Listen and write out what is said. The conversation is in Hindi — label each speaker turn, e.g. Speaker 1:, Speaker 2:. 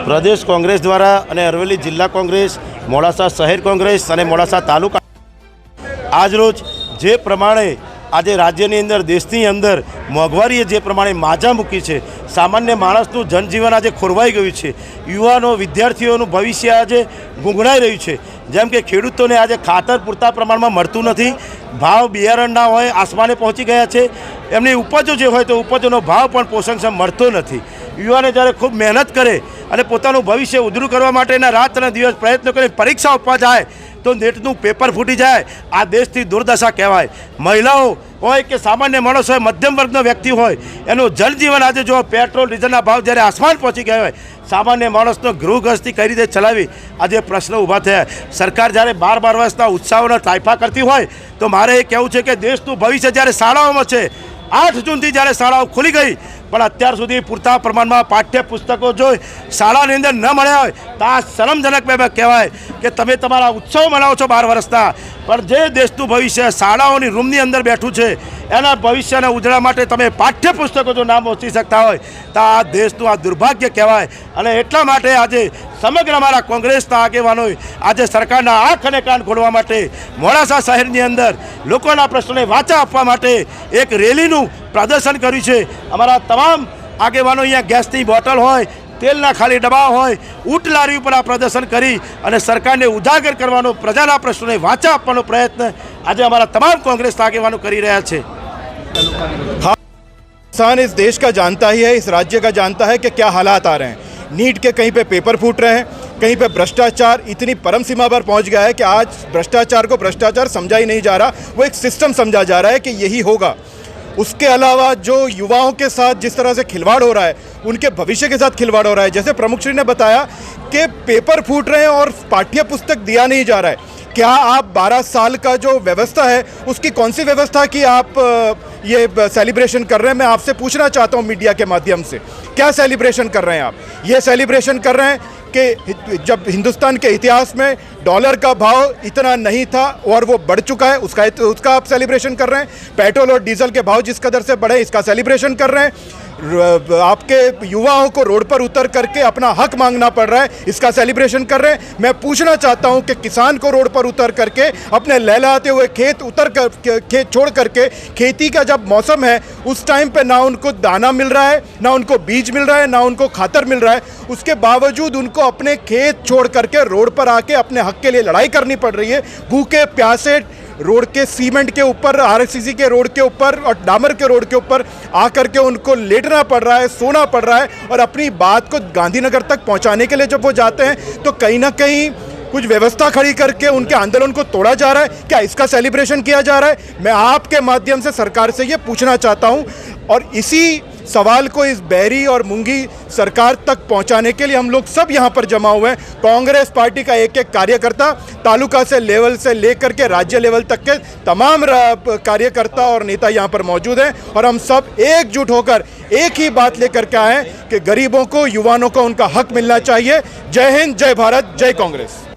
Speaker 1: પ્રદેશ કોંગ્રેસ દ્વારા અને અરવલ્લી જિલ્લા કોંગ્રેસ, મોડાસા શહેર કોંગ્રેસ અને મોડાસા તાલુકા આજરોજ જે પ્રમાણે આજે રાજ્યની અંદર, દેશની અંદર મોંઘવારીએ જે પ્રમાણે માજા મૂકી છે, સામાન્ય માણસનું જનજીવન આજે ખોરવાઈ ગયું છે, યુવાનો વિદ્યાર્થીઓનું ભવિષ્ય આજે ગૂંગળાઈ રહ્યું છે। જેમ કે ખેડૂતોને આજે ખાતર પૂરતા પ્રમાણમાં મળતું નથી, ભાવ બિયારણના હોય આસમાને પહોંચી ગયા છે, એમની ઉપજો જે હોય તો ઉપજોનો ભાવ પણ પોષણક્ષમ મળતો નથી। યુવાને જ્યારે ખૂબ મહેનત કરે અને પોતાનું ભવિષ્ય ઉજળું કરવા માટેના રાત અને દિવસ પ્રયત્નો કરી પરીક્ષા આપવા જાય તો નેટનું પેપર ફૂટી જાય, આ દેશની દુર્દશા કહેવાય। મહિલાઓ હોય કે સામાન્ય માણસ હોય, મધ્યમ વર્ગનો વ્યક્તિ હોય, એનું જનજીવન આજે જો પેટ્રોલ ડીઝલના ભાવ જ્યારે આસમાન પહોંચી ગયા હોય, સામાન્ય માણસનો ગૃહગૃહસ્થી કઈ રીતે ચલાવી આજે પ્રશ્નો ઊભા થયા। સરકાર જ્યારે 12 વર્ષના ઉત્સાહોના તાઇફા કરતી હોય તો મારે એ કહેવું છે કે દેશનું ભવિષ્ય જ્યારે શાળાઓમાં છે, 8 જૂનથી જ્યારે શાળાઓ ખુલી ગઈ પણ અત્યાર સુધી પૂરતા પ્રમાણમાં પાઠ્યપુસ્તકો જો શાળાની અંદર ન મળ્યા હોય તો આ શરમજનક કહેવાય કે તમે તમારા ઉત્સવ મનાવો છો 12 વર્ષના, પણ જે દેશનું ભવિષ્ય શાળાઓની રૂમની અંદર બેઠું છે એના ભવિષ્યને ઉજળવા માટે તમે પાઠ્યપુસ્તકો જો ના પહોંચી શકતા હોય તો આ દેશનું આ દુર્ભાગ્ય કહેવાય। અને એટલા માટે આજે સમગ્ર અમારા કોંગ્રેસના આગેવાનોએ આજે સરકારના આંખ અને કાન ખોલવા માટે મોડાસા શહેરની અંદર લોકોના પ્રશ્નોને વાચા આપવા માટે એક રેલીનું પ્રદર્શન કર્યું છે। અમારા તમામ આગેવાનો અહીંયા ગેસની બોટલ હોય, તેલના ખાલી ડબ્બા હોય, ઊંટ લારી ઉપર આ પ્રદર્શન કરી અને સરકારને ઉજાગર કરવાનો, પ્રજાના પ્રશ્નોને વાચા આપવાનો પ્રયત્ન આજે અમારા તમામ કોંગ્રેસના આગેવાનો કરી રહ્યા છે।
Speaker 2: किसान इस देश का जानता ही है, इस राज्य का जानता है कि क्या हालात आ रहे हैं। नीट के कहीं पे पेपर फूट रहे हैं, कहीं पे भ्रष्टाचार इतनी परम सीमा पर पहुंच गया है कि आज भ्रष्टाचार को भ्रष्टाचार समझा ही नहीं जा रहा, वो एक सिस्टम समझा जा रहा है कि यही होगा। उसके अलावा जो युवाओं के साथ जिस तरह से खिलवाड़ हो रहा है, उनके भविष्य के साथ खिलवाड़ हो रहा है। जैसे प्रमुख श्री ने बताया कि पेपर फूट रहे हैं और पाठ्य पुस्तक दिया नहीं जा रहा है। क्या आप 12 साल का जो व्यवस्था है उसकी कौन सी व्यवस्था की आप ये सेलिब्रेशन कर रहे हैं? मैं आपसे पूछना चाहता हूँ मीडिया के माध्यम से, क्या सेलिब्रेशन कर रहे हैं आप? ये सेलिब्रेशन कर रहे हैं कि जब हिंदुस्तान के इतिहास में डॉलर का भाव इतना नहीं था और वो बढ़ चुका है, उसका आप सेलिब्रेशन कर रहे हैं? पेट्रोल और डीजल के भाव जिस कदर से बढ़े इसका सेलिब्रेशन कर रहे हैं? आपके युवाओं को रोड पर उतर करके अपना हक मांगना पड़ रहा है, इसका सेलिब्रेशन कर रहे हैं? मैं पूछना चाहता हूं कि किसान को रोड पर उतर करके अपने लहलहाते हुए खेत छोड़ करके, खेती का जब मौसम है उस टाइम पे ना उनको दाना मिल रहा है, ना उनको बीज मिल रहा है, ना उनको खातर मिल रहा है, उसके बावजूद उनको अपने खेत छोड़ करके रोड पर आके अपने हक के लिए लड़ाई करनी पड़ रही है। भूखे प्यासे रोड के सीमेंट के ऊपर, आरसीसी के रोड के ऊपर और डामर के रोड के ऊपर आकर के उनको लेटना पड़ रहा है, सोना पड़ रहा है, और अपनी बात को गांधीनगर तक पहुंचाने के लिए जब वो जाते हैं तो कहीं ना कहीं कुछ व्यवस्था खड़ी करके उनके आंदोलन को तोड़ा जा रहा है। क्या इसका सेलिब्रेशन किया जा रहा है? मैं आपके माध्यम से सरकार से ये पूछना चाहता हूँ, और इसी सवाल को इस बहरी और मूंगी सरकार तक पहुंचाने के लिए हम लोग सब यहाँ पर जमा हुए हैं। कांग्रेस पार्टी का एक एक कार्यकर्ता तालुका से लेवल से लेकर के राज्य लेवल तक के तमाम कार्यकर्ता और नेता यहाँ पर मौजूद हैं, और हम सब एकजुट होकर एक ही बात लेकर के आए हैं कि गरीबों को, युवाओं को उनका हक मिलना चाहिए। जय हिंद, जय भारत, जय कांग्रेस।